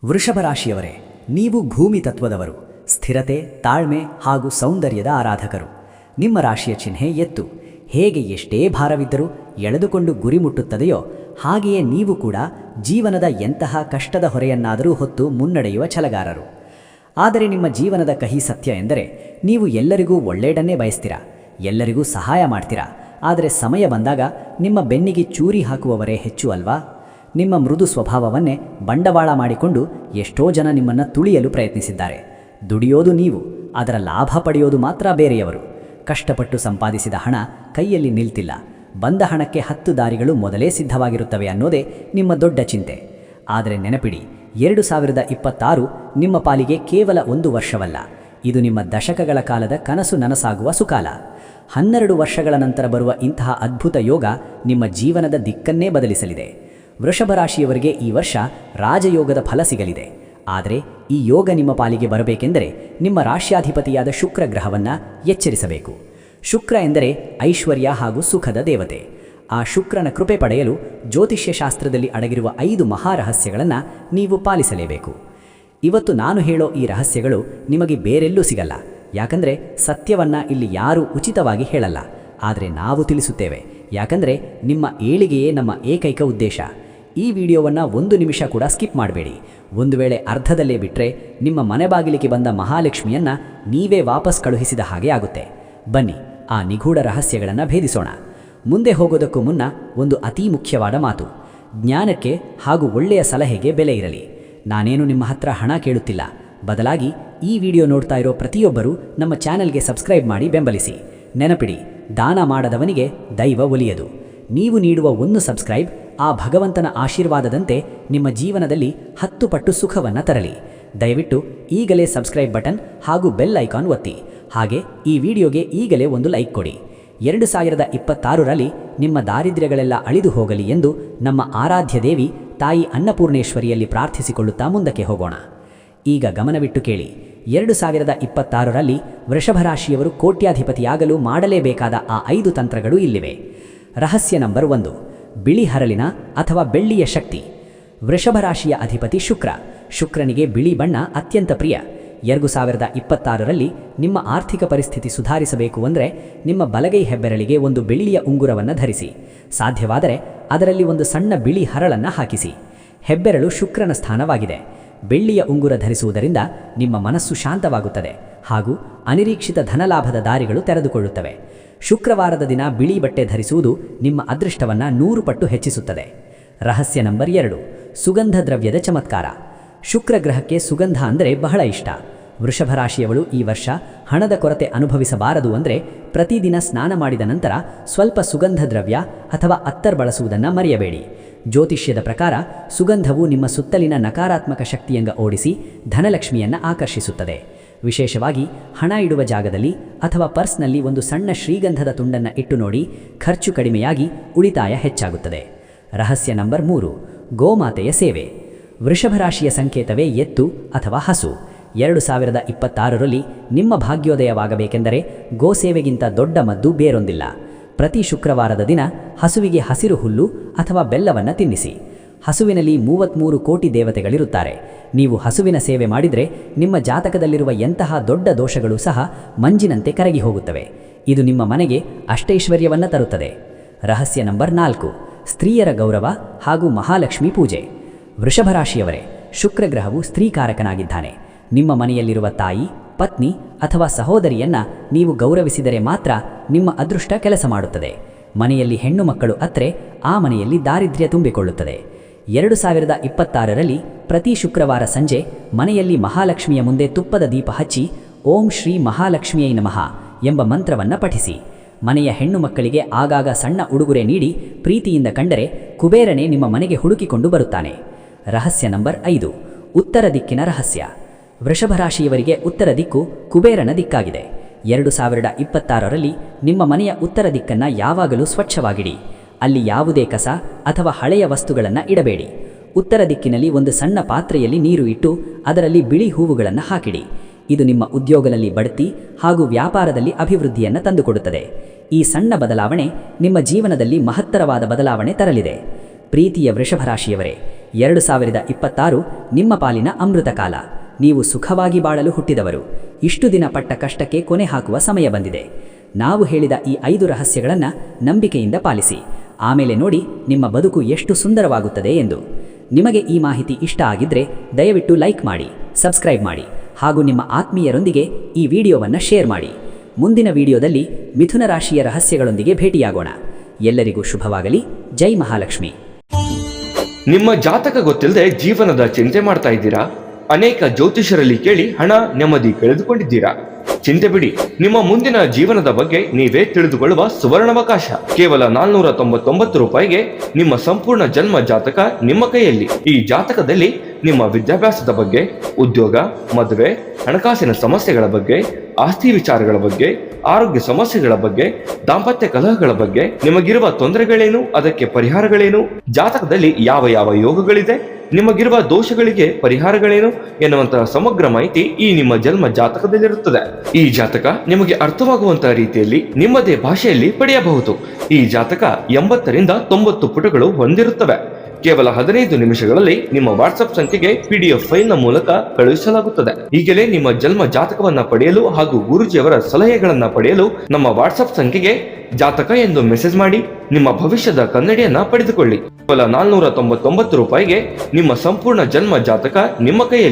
ವೃಷಭ ರಾಶಿಯವರೇ, ನೀವು ಭೂಮಿ ತತ್ವದವರು, ಸ್ಥಿರತೆ, ತಾಳ್ಮೆ ಹಾಗೂ ಸೌಂದರ್ಯದ ಆರಾಧಕರು. ನಿಮ್ಮ ರಾಶಿಯ ಚಿಹ್ನೆ ಎತ್ತು. ಹೇಗೆ ಎಷ್ಟೇ ಭಾರವಿದ್ದರೂ ಎಳೆದುಕೊಂಡು ಗುರಿ ಮುಟ್ಟುತ್ತದೆಯೋ ಹಾಗೆಯೇ ನೀವು ಕೂಡ ಜೀವನದ ಎಂತಹ ಕಷ್ಟದ ಹೊರೆಯನ್ನಾದರೂ ಹೊತ್ತು ಮುನ್ನಡೆಯುವ ಛಲಗಾರರು. ಆದರೆ ನಿಮ್ಮ ಜೀವನದ ಕಹಿ ಸತ್ಯ ಎಂದರೆ ನೀವು ಎಲ್ಲರಿಗೂ ಒಳ್ಳೆಯದನ್ನೇ ಬಯಸ್ತೀರಾ, ಎಲ್ಲರಿಗೂ ಸಹಾಯ ಮಾಡ್ತೀರಾ. ಆದರೆ ಸಮಯ ಬಂದಾಗ ನಿಮ್ಮ ಬೆನ್ನಿಗೆ ಚೂರಿ ಹಾಕುವವರೇ ಹೆಚ್ಚು ಅಲ್ವಾ? ನಿಮ್ಮ ಮೃದು ಸ್ವಭಾವವನ್ನೇ ಬಂಡವಾಳ ಮಾಡಿಕೊಂಡು ಎಷ್ಟೋ ಜನ ನಿಮ್ಮನ್ನು ತುಳಿಯಲು ಪ್ರಯತ್ನಿಸಿದ್ದಾರೆ. ದುಡಿಯೋದು ನೀವು, ಅದರ ಲಾಭ ಪಡೆಯೋದು ಮಾತ್ರ ಬೇರೆಯವರು. ಕಷ್ಟಪಟ್ಟು ಸಂಪಾದಿಸಿದ ಹಣ ಕೈಯಲ್ಲಿ ನಿಲ್ತಿಲ್ಲ. ಬಂದ ಹಣಕ್ಕೆ 10 ದಾರಿಗಳು ಮೊದಲೇ ಸಿದ್ಧವಾಗಿರುತ್ತವೆ ಅನ್ನೋದೇ ನಿಮ್ಮ ದೊಡ್ಡ ಚಿಂತೆ. ಆದರೆ ನೆನಪಿಡಿ, 2026 ನಿಮ್ಮ ಪಾಲಿಗೆ ಕೇವಲ 1 ವರ್ಷವಲ್ಲ, ಇದು ನಿಮ್ಮ ದಶಕಗಳ ಕಾಲದ ಕನಸು ನನಸಾಗುವ ಸುಕಾಲ. 12 ವರ್ಷಗಳ ನಂತರ ಬರುವ ಇಂತಹ ಅದ್ಭುತ ಯೋಗ ನಿಮ್ಮ ಜೀವನದ ದಿಕ್ಕನ್ನೇ ಬದಲಿಸಲಿದೆ. ವೃಷಭ ರಾಶಿಯವರಿಗೆ ಈ ವರ್ಷ ರಾಜಯೋಗದ ಫಲ ಸಿಗಲಿದೆ. ಆದರೆ ಈ ಯೋಗ ನಿಮ್ಮ ಪಾಲಿಗೆ ಬರಬೇಕೆಂದರೆ ನಿಮ್ಮ ರಾಶ್ಯಾಧಿಪತಿಯಾದ ಶುಕ್ರ ಗ್ರಹವನ್ನು ಎಚ್ಚರಿಸಬೇಕು. ಶುಕ್ರ ಎಂದರೆ ಐಶ್ವರ್ಯ ಹಾಗೂ ಸುಖದ ದೇವತೆ. ಆ ಶುಕ್ರನ ಕೃಪೆ ಪಡೆಯಲು ಜ್ಯೋತಿಷ್ಯ ಶಾಸ್ತ್ರದಲ್ಲಿ ಅಡಗಿರುವ 5 ಮಹಾರಹಸ್ಯಗಳನ್ನು ನೀವು ಪಾಲಿಸಲೇಬೇಕು. ಇವತ್ತು ನಾನು ಹೇಳೋ ಈ ರಹಸ್ಯಗಳು ನಿಮಗೆ ಬೇರೆಲ್ಲೂ ಸಿಗಲ್ಲ. ಯಾಕಂದರೆ ಸತ್ಯವನ್ನು ಇಲ್ಲಿ ಯಾರೂ ಉಚಿತವಾಗಿ ಹೇಳಲ್ಲ, ಆದರೆ ನಾವು ತಿಳಿಸುತ್ತೇವೆ. ಯಾಕಂದರೆ ನಿಮ್ಮ ಏಳಿಗೆಯೇ ನಮ್ಮ ಏಕೈಕ ಉದ್ದೇಶ. ಈ ವಿಡಿಯೋವನ್ನು 1 ನಿಮಿಷ ಕೂಡ ಸ್ಕಿಪ್ ಮಾಡಬೇಡಿ. ಒಂದು ವೇಳೆ ಅರ್ಧದಲ್ಲೇ ಬಿಟ್ಟರೆ ನಿಮ್ಮ ಮನೆ ಬಾಗಿಲಿಗೆ ಬಂದ ಮಹಾಲಕ್ಷ್ಮಿಯನ್ನು ನೀವೇ ವಾಪಸ್ ಕಳುಹಿಸಿದ ಹಾಗೆ ಆಗುತ್ತೆ. ಬನ್ನಿ, ಆ ನಿಗೂಢ ರಹಸ್ಯಗಳನ್ನು ಭೇದಿಸೋಣ. ಮುಂದೆ ಹೋಗೋದಕ್ಕೂ ಮುನ್ನ ಒಂದು ಅತೀ ಮುಖ್ಯವಾದ ಮಾತು: ಜ್ಞಾನಕ್ಕೆ ಹಾಗೂ ಒಳ್ಳೆಯ ಸಲಹೆಗೆ ಬೆಲೆ ಇರಲಿ. ನಾನೇನು ನಿಮ್ಮ ಹತ್ರ ಹಣ ಕೇಳುತ್ತಿಲ್ಲ, ಬದಲಾಗಿ ಈ ವಿಡಿಯೋ ನೋಡ್ತಾ ಇರೋ ಪ್ರತಿಯೊಬ್ಬರೂ ನಮ್ಮ ಚಾನೆಲ್ಗೆ ಸಬ್ಸ್ಕ್ರೈಬ್ ಮಾಡಿ ಬೆಂಬಲಿಸಿ. ನೆನಪಿಡಿ, ದಾನ ಮಾಡದವನಿಗೆ ದೈವ ಒಲಿಯದು. ನೀವು ನೀಡುವ 1 ಸಬ್ಸ್ಕ್ರೈಬ್ ಆ ಭಗವಂತನ ಆಶೀರ್ವಾದದಂತೆ ನಿಮ್ಮ ಜೀವನದಲ್ಲಿ 10 ಪಟ್ಟು ಸುಖವನ್ನು ತರಲಿ. ದಯವಿಟ್ಟು ಈಗಲೇ ಸಬ್ಸ್ಕ್ರೈಬ್ ಬಟನ್ ಹಾಗೂ ಬೆಲ್ ಐಕಾನ್ ಒತ್ತಿ. ಹಾಗೆ ಈ ವಿಡಿಯೋಗೆ ಈಗಲೇ ಒಂದು ಲೈಕ್ ಕೊಡಿ. 2026ರಲ್ಲಿ ನಿಮ್ಮ ದಾರಿದ್ರ್ಯಗಳೆಲ್ಲ ಅಳಿದು ಹೋಗಲಿ ಎಂದು ನಮ್ಮ ಆರಾಧ್ಯ ದೇವಿ ತಾಯಿ ಅನ್ನಪೂರ್ಣೇಶ್ವರಿಯಲ್ಲಿ ಪ್ರಾರ್ಥಿಸಿಕೊಳ್ಳುತ್ತಾ ಮುಂದಕ್ಕೆ ಹೋಗೋಣ. ಈಗ ಗಮನವಿಟ್ಟು ಕೇಳಿ. 2026ರಲ್ಲಿ ವೃಷಭ ರಾಶಿಯವರು ಕೋಟ್ಯಾಧಿಪತಿಯಾಗಲು ಮಾಡಲೇಬೇಕಾದ ಆ 5 ತಂತ್ರಗಳು ಇಲ್ಲಿವೆ. ರಹಸ್ಯ ನಂಬರ್ 1: ಬಿಳಿ ಹರಳಿನ ಅಥವಾ ಬೆಳ್ಳಿಯ ಶಕ್ತಿ. ವೃಷಭ ರಾಶಿಯ ಅಧಿಪತಿ ಶುಕ್ರ. ಶುಕ್ರನಿಗೆ ಬಿಳಿ ಬಣ್ಣ ಅತ್ಯಂತ ಪ್ರಿಯ. 2026ರಲ್ಲಿ ನಿಮ್ಮ ಆರ್ಥಿಕ ಪರಿಸ್ಥಿತಿ ಸುಧಾರಿಸಬೇಕು ಅಂದರೆ ನಿಮ್ಮ ಬಲಗೈ ಹೆಬ್ಬೆರಳಿಗೆ ಒಂದು ಬೆಳ್ಳಿಯ ಉಂಗುರವನ್ನು ಧರಿಸಿ. ಸಾಧ್ಯವಾದರೆ ಅದರಲ್ಲಿ ಒಂದು ಸಣ್ಣ ಬಿಳಿ ಹರಳನ್ನು ಹಾಕಿಸಿ. ಹೆಬ್ಬೆರಳು ಶುಕ್ರನ ಸ್ಥಾನವಾಗಿದೆ. ಬೆಳ್ಳಿಯ ಉಂಗುರ ಧರಿಸುವುದರಿಂದ ನಿಮ್ಮ ಮನಸ್ಸು ಶಾಂತವಾಗುತ್ತದೆ ಹಾಗೂ ಅನಿರೀಕ್ಷಿತ ಧನಲಾಭದ ದಾರಿಗಳು ತೆರೆದುಕೊಳ್ಳುತ್ತವೆ. ಶುಕ್ರವಾರದ ದಿನ ಬಿಳಿ ಬಟ್ಟೆ ಧರಿಸುವುದು ನಿಮ್ಮ ಅದೃಷ್ಟವನ್ನು 100 ಪಟ್ಟು ಹೆಚ್ಚಿಸುತ್ತದೆ. ರಹಸ್ಯ ನಂಬರ್ 2: ಸುಗಂಧ ದ್ರವ್ಯದ ಚಮತ್ಕಾರ. ಶುಕ್ರ ಗ್ರಹಕ್ಕೆ ಸುಗಂಧ ಅಂದರೆ ಬಹಳ ಇಷ್ಟ. ವೃಷಭ ರಾಶಿಯವಳು ಈ ವರ್ಷ ಹಣದ ಕೊರತೆ ಅನುಭವಿಸಬಾರದು ಅಂದರೆ ಪ್ರತಿದಿನ ಸ್ನಾನ ಮಾಡಿದ ನಂತರ ಸ್ವಲ್ಪ ಸುಗಂಧ ದ್ರವ್ಯ ಅಥವಾ ಅತ್ತರ್ ಬಳಸುವುದನ್ನು ಮರೆಯಬೇಡಿ. ಜ್ಯೋತಿಷ್ಯದ ಪ್ರಕಾರ ಸುಗಂಧವು ನಿಮ್ಮ ಸುತ್ತಲಿನ ನಕಾರಾತ್ಮಕ ಶಕ್ತಿಯಂಗ ಓಡಿಸಿ ಧನಲಕ್ಷ್ಮಿಯನ್ನು ಆಕರ್ಷಿಸುತ್ತದೆ. ವಿಶೇಷವಾಗಿ ಹಣ ಇಡುವ ಜಾಗದಲ್ಲಿ ಅಥವಾ ಪರ್ಸ್ನಲ್ಲಿ ಒಂದು ಸಣ್ಣ ಶ್ರೀಗಂಧದ ತುಂಡನ್ನು ಇಟ್ಟು ನೋಡಿ, ಖರ್ಚು ಕಡಿಮೆಯಾಗಿ ಉಳಿತಾಯ ಹೆಚ್ಚಾಗುತ್ತದೆ. ರಹಸ್ಯ ನಂಬರ್ 3: ಗೋಮಾತೆಯ ಸೇವೆ. ವೃಷಭ ರಾಶಿಯ ಸಂಕೇತವೇ ಎತ್ತು ಅಥವಾ ಹಸು. 2026ರಲ್ಲಿ ನಿಮ್ಮ ಭಾಗ್ಯೋದಯವಾಗಬೇಕೆಂದರೆ ಗೋಸೇವೆಗಿಂತ ದೊಡ್ಡ ಮದ್ದು ಬೇರೊಂದಿಲ್ಲ. ಪ್ರತಿ ಶುಕ್ರವಾರದ ದಿನ ಹಸುವಿಗೆ ಹಸಿರು ಹುಲ್ಲು ಅಥವಾ ಬೆಲ್ಲವನ್ನು ತಿನ್ನಿಸಿ. ಹಸುವಿನಲ್ಲಿ 33 ಕೋಟಿ ದೇವತೆಗಳಿರುತ್ತಾರೆ. ನೀವು ಹಸುವಿನ ಸೇವೆ ಮಾಡಿದರೆ ನಿಮ್ಮ ಜಾತಕದಲ್ಲಿರುವ ಎಂತಹ ದೊಡ್ಡ ದೋಷಗಳು ಸಹ ಮಂಜಿನಂತೆ ಕರಗಿ ಹೋಗುತ್ತವೆ. ಇದು ನಿಮ್ಮ ಮನೆಗೆ ಅಷ್ಟೈಶ್ವರ್ಯವನ್ನು ತರುತ್ತದೆ. ರಹಸ್ಯ ನಂಬರ್ 4: ಸ್ತ್ರೀಯರ ಗೌರವ ಹಾಗೂ ಮಹಾಲಕ್ಷ್ಮಿ ಪೂಜೆ. ವೃಷಭ ರಾಶಿಯವರೇ, ಶುಕ್ರ ಗ್ರಹವು ಸ್ತ್ರೀಕಾರಕನಾಗಿದ್ದಾನೆ. ನಿಮ್ಮ ಮನೆಯಲ್ಲಿರುವ ತಾಯಿ, ಪತ್ನಿ ಅಥವಾ ಸಹೋದರಿಯನ್ನು ನೀವು ಗೌರವಿಸಿದರೆ ಮಾತ್ರ ನಿಮ್ಮ ಅದೃಷ್ಟ ಕೆಲಸ ಮಾಡುತ್ತದೆ. ಮನೆಯಲ್ಲಿ ಹೆಣ್ಣು ಮಕ್ಕಳು ಅತ್ರೆ ಆ ಮನೆಯಲ್ಲಿ ದಾರಿದ್ರ್ಯ ತುಂಬಿಕೊಳ್ಳುತ್ತದೆ. 2026ರಲ್ಲಿ ಪ್ರತಿ ಶುಕ್ರವಾರ ಸಂಜೆ ಮನೆಯಲ್ಲಿ ಮಹಾಲಕ್ಷ್ಮಿಯ ಮುಂದೆ ತುಪ್ಪದ ದೀಪ ಹಚ್ಚಿ ಓಂ ಶ್ರೀ ಮಹಾಲಕ್ಷ್ಮಿಯೈ ನಮಃ ಎಂಬ ಮಂತ್ರವನ್ನು ಪಠಿಸಿ. ಮನೆಯ ಹೆಣ್ಣು ಮಕ್ಕಳಿಗೆ ಆಗಾಗ ಸಣ್ಣ ಉಡುಗೊರೆ ನೀಡಿ ಪ್ರೀತಿಯಿಂದ ಕಂಡರೆ ಕುಬೇರನೇ ನಿಮ್ಮ ಮನೆಗೆ ಹುಡುಕಿಕೊಂಡು ಬರುತ್ತಾನೆ. ರಹಸ್ಯ ನಂಬರ್ 5: ಉತ್ತರ ದಿಕ್ಕಿನ ರಹಸ್ಯ. ವೃಷಭ ರಾಶಿಯವರಿಗೆ ಉತ್ತರ ದಿಕ್ಕು ಕುಬೇರನ ದಿಕ್ಕಾಗಿದೆ. 2026ರಲ್ಲಿ ನಿಮ್ಮ ಮನೆಯ ಉತ್ತರ ದಿಕ್ಕನ್ನು ಯಾವಾಗಲೂ ಸ್ವಚ್ಛವಾಗಿಡಿ. ಅಲ್ಲಿ ಯಾವುದೇ ಕಸ ಅಥವಾ ಹಳೆಯ ವಸ್ತುಗಳನ್ನು ಇಡಬೇಡಿ. ಉತ್ತರ ದಿಕ್ಕಿನಲ್ಲಿ ಒಂದು ಸಣ್ಣ ಪಾತ್ರೆಯಲ್ಲಿ ನೀರು ಇಟ್ಟು ಅದರಲ್ಲಿ ಬಿಳಿ ಹೂವುಗಳನ್ನು ಹಾಕಿಡಿ. ಇದು ನಿಮ್ಮ ಉದ್ಯೋಗದಲ್ಲಿ ಬಡ್ತಿ ಹಾಗೂ ವ್ಯಾಪಾರದಲ್ಲಿ ಅಭಿವೃದ್ಧಿಯನ್ನು ತಂದುಕೊಡುತ್ತದೆ. ಈ ಸಣ್ಣ ಬದಲಾವಣೆ ನಿಮ್ಮ ಜೀವನದಲ್ಲಿ ಮಹತ್ತರವಾದ ಬದಲಾವಣೆ ತರಲಿದೆ. ಪ್ರೀತಿಯ ವೃಷಭ ರಾಶಿಯವರೇ, 2026 ನಿಮ್ಮ ಪಾಲಿನ ಅಮೃತ ಕಾಲ. ನೀವು ಸುಖವಾಗಿ ಬಾಳಲು ಹುಟ್ಟಿದವರು. ಇಷ್ಟು ದಿನ ಪಟ್ಟ ಕಷ್ಟಕ್ಕೆ ಕೊನೆ ಹಾಕುವ ಸಮಯ ಬಂದಿದೆ. ನಾವು ಹೇಳಿದ ಈ 5 ರಹಸ್ಯಗಳನ್ನು ನಂಬಿಕೆಯಿಂದ ಪಾಲಿಸಿ. ಆಮೇಲೆ ನೋಡಿ ನಿಮ್ಮ ಬದುಕು ಎಷ್ಟು ಸುಂದರವಾಗುತ್ತದೆ ಎಂದು. ನಿಮಗೆ ಈ ಮಾಹಿತಿ ಇಷ್ಟ ಆಗಿದ್ರೆ ದಯವಿಟ್ಟು ಲೈಕ್ ಮಾಡಿ, ಸಬ್ಸ್ಕ್ರೈಬ್ ಮಾಡಿ ಹಾಗೂ ನಿಮ್ಮ ಆತ್ಮೀಯರೊಂದಿಗೆ ಈ ವಿಡಿಯೋವನ್ನು ಶೇರ್ ಮಾಡಿ. ಮುಂದಿನ ವಿಡಿಯೋದಲ್ಲಿ ಮಿಥುನ ರಾಶಿಯ ರಹಸ್ಯಗಳೊಂದಿಗೆ ಭೇಟಿಯಾಗೋಣ. ಎಲ್ಲರಿಗೂ ಶುಭವಾಗಲಿ. ಜೈ ಮಹಾಲಕ್ಷ್ಮಿ. ನಿಮ್ಮ ಜಾತಕ ಗೊತ್ತಿಲ್ಲದೆ ಜೀವನದ ಚಿಂತೆ ಮಾಡ್ತಾ ಇದ್ದೀರಾ? ಅನೇಕ ಜ್ಯೋತಿಷರಲ್ಲಿ ಕೇಳಿ ಹಣ ನೆಮ್ಮದಿ ಕಳೆದುಕೊಂಡಿದ್ದೀರಾ? ಚಿಂತೆ ಬಿಡಿ, ನಿಮ್ಮ ಮುಂದಿನ ಜೀವನದ ಬಗ್ಗೆ ನೀವೇ ತಿಳಿದುಕೊಳ್ಳುವ ಸುವರ್ಣಾವಕಾಶ. ಕೇವಲ 499 ರೂಪಾಯಿಗೆ ನಿಮ್ಮ ಸಂಪೂರ್ಣ ಜನ್ಮ ಜಾತಕ ನಿಮ್ಮ ಕೈಯಲ್ಲಿ. ಈ ಜಾತಕದಲ್ಲಿ ನಿಮ್ಮ ವಿದ್ಯಾಭ್ಯಾಸದ ಬಗ್ಗೆ, ಉದ್ಯೋಗ, ಮದುವೆ, ಹಣಕಾಸಿನ ಸಮಸ್ಯೆಗಳ ಬಗ್ಗೆ, ಆಸ್ತಿ ವಿಚಾರಗಳ ಬಗ್ಗೆ, ಆರೋಗ್ಯ ಸಮಸ್ಯೆಗಳ ಬಗ್ಗೆ, ದಾಂಪತ್ಯ ಕಲಹಗಳ ಬಗ್ಗೆ, ನಿಮಗಿರುವ ತೊಂದರೆಗಳೇನು, ಅದಕ್ಕೆ ಪರಿಹಾರಗಳೇನು, ಜಾತಕದಲ್ಲಿ ಯಾವ ಯಾವ ಯೋಗಗಳಿದೆ, ನಿಮಗಿರುವ ದೋಷಗಳಿಗೆ ಪರಿಹಾರಗಳೇನು ಎನ್ನುವಂತಹ ಸಮಗ್ರ ಮಾಹಿತಿ ಈ ನಿಮ್ಮ ಜನ್ಮ ಜಾತಕದಲ್ಲಿರುತ್ತದೆ. ಈ ಜಾತಕ ನಿಮಗೆ ಅರ್ಥವಾಗುವಂತಹ ರೀತಿಯಲ್ಲಿ ನಿಮ್ಮದೇ ಭಾಷೆಯಲ್ಲಿ ಪಡೆಯಬಹುದು. ಈ ಜಾತಕ 80ರಿಂದ 90 ಪುಟಗಳು ಹೊಂದಿರುತ್ತವೆ. ಕೇವಲ 15 ನಿಮಿಷಗಳಲ್ಲಿ ನಿಮ್ಮ ವಾಟ್ಸ್ಆಪ್ ಸಂಖ್ಯೆಗೆ PDF ಫೈಲ್ನ ಮೂಲಕ ಕಳುಹಿಸಲಾಗುತ್ತದೆ. ಈಗಲೇ ನಿಮ್ಮ ಜನ್ಮ ಜಾತಕವನ್ನ ಪಡೆಯಲು ಹಾಗೂ ಗುರುಜಿಯವರ ಸಲಹೆಗಳನ್ನ ಪಡೆಯಲು ನಮ್ಮ ವಾಟ್ಸ್ಆಪ್ ಸಂಖ್ಯೆಗೆ ಜಾತಕ ಎಂದು ಮೆಸೇಜ್ ಮಾಡಿ ನಿಮ್ಮ ಭವಿಷ್ಯದ ಕನ್ನಡಿಯನ್ನ ಪಡೆದುಕೊಳ್ಳಿ. ಕೇವಲ 499 ರೂಪಾಯಿಗೆ ನಿಮ್ಮ ಸಂಪೂರ್ಣ ಜನ್ಮ ಜಾತಕ ನಿಮ್ಮ ಕೈಯಲ್ಲಿ.